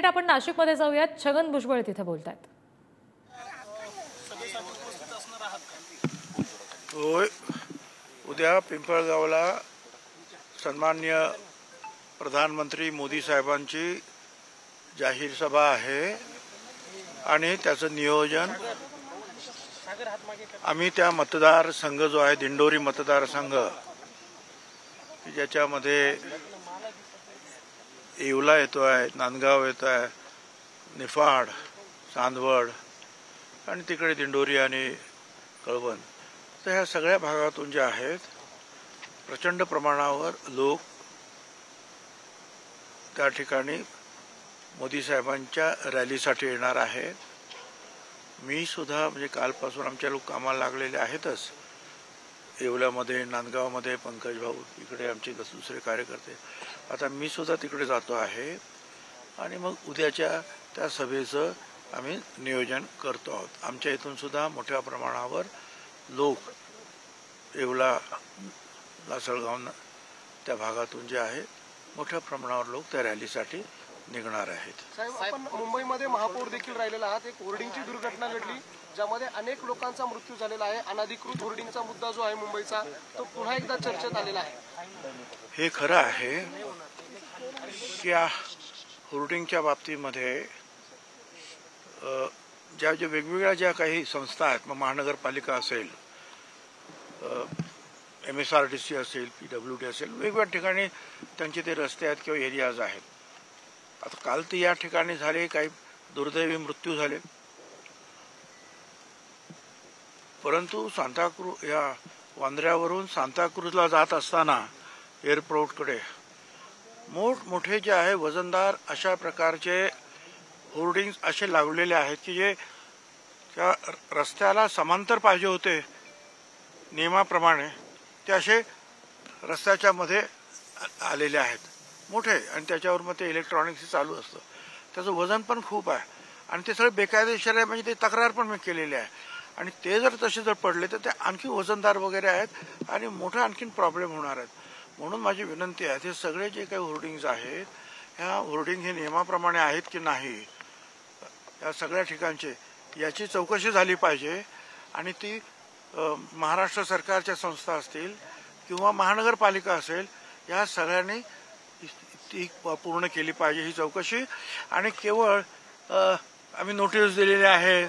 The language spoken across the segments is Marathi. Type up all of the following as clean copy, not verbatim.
थेट आपण नाशिकमध्ये जाऊयात। छगन भुजबळ तिथे बोलतायत। होय, उद्या पिंपळगावला सन्माननीय प्रधानमंत्री मोदी साहेबांची जाहीर सभा आहे आणि त्याचं नियोजन आम्ही त्या मतदारसंघ जो आहे दिंडोरी मतदारसंघ ज्याच्यामध्ये येवला येतो आहे, नांदगाव येतो आहे, निफाड, चांदवड आणि तिकडे दिंडोरी आणि कळवण, तर ह्या सगळ्या भागातून जे आहेत प्रचंड प्रमाणावर लोक त्या ठिकाणी मोदी साहेबांच्या रॅलीसाठी येणार आहेत। मी सुद्धा म्हणजे कालपासून आमच्या लोक कामाला लागलेले आहेतच, येवल्यामध्ये, नांदगावमध्ये पंकज भाऊ, इकडे आमचे दुसरे कार्यकर्ते, आता मी सुद्धा तिकडे जातो आहे आणि मग उद्याच्या त्या सभेचं आम्ही नियोजन करतो आहोत। आमच्या इथून सुद्धा मोठ्या प्रमाणावर लोक येवला, लासलगाव त्या भागातून जे आहे मोठ्या प्रमाणावर लोक त्या रॅलीसाठी निघणार आहेत। साहेब, आपण मुंबईमध्ये महापौर देखील राहिलेला आहात। एक होर्डिंगची दुर्घटना घडली ज्यामध्ये अनेक लोकांचा मृत्यू झालेला आहे। अनधिकृत होर्डिंगचा मुद्दा जो आहे मुंबईचा, तो पुन्हा एकदा चर्चेत आलेला आहे। हे खरं आहे की या होर्डिंगच्या बाबतीमध्ये ज्या वेगवेगळ्या ज्या काही संस्था आहेत, मग महानगरपालिका असेल, MSRDC असेल, PWD असेल, वेगवेगळ्या ठिकाणी त्यांचे ते रस्ते आहेत किंवा एरियाज आहेत। आता काल तर या ठिकाणी झाले, काही दुर्दैवी मृत्यू झाले, परंतु सांताक्रूज या वांद्र्यावरून सांताक्रूजला जात असताना एअरपोर्टकडे मोठमोठे जे आहे वजनदार अशा प्रकारचे होर्डिंग्स असे लावलेले आहेत की जे त्या रस्त्याला समांतर पाहिजे होते नियमाप्रमाणे, ते असे रस्त्याच्या मध्ये आलेले आहेत मोठे, आणि त्याच्यावर मग ते इलेक्ट्रॉनिक्स चालू असतं, त्याचं वजन पण खूप आहे आणि ते सगळे बेकायदेशीर आहे, म्हणजे ते तक्रार पण मी केलेली आहे। आणि ते जर तसे जर पडले तर ते आणखी वजनदार वगैरे आहेत आणि मोठा आणखीन प्रॉब्लेम होणार आहेत। म्हणून माझी विनंती आहे, ते सगळे जे काही होर्डिंग्स आहेत, ह्या होर्डिंग हे नियमाप्रमाणे आहेत की नाही, या सगळ्या ठिकाणचे याची चौकशी झाली पाहिजे आणि ती महाराष्ट्र सरकारच्या संस्था असतील किंवा महानगरपालिका असेल, या सगळ्यांनी ती पूर्ण केली पाहिजे ही चौकशी। आणि केवळ आम्ही नोटीस दिलेली आहे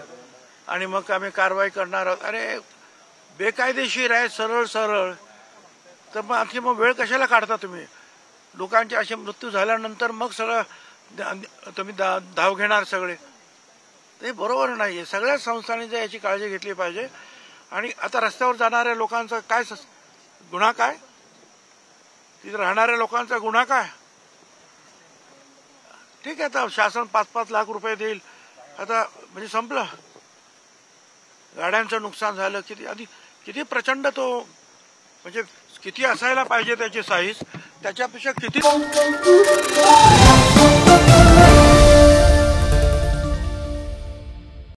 आणि मग आम्ही कारवाई करणार आहोत, अरे बेकायदेशीर आहे सरळ सरळ, तर मग आणखी मग वेळ कशाला काढता तुम्ही? लोकांचे असे मृत्यू झाल्यानंतर मग सगळं तुम्ही धाव घेणार सगळे, ते बरोबर नाही आहे। सगळ्या संस्थांनी जर याची काळजी घेतली पाहिजे। आणि आता रस्त्यावर जाणाऱ्या लोकांचा काय गुन्हा, काय तिथे राहणाऱ्या लोकांचा गुन्हा काय? ठीक आहे, आता शासन 5-5 लाख रुपये देईल, आता म्हणजे संपलं। गाड्यांचं नुकसान झालं, किती प्रचंड, तो म्हणजे किती असायला पाहिजे त्याची साईज, त्याच्यापेक्षा किती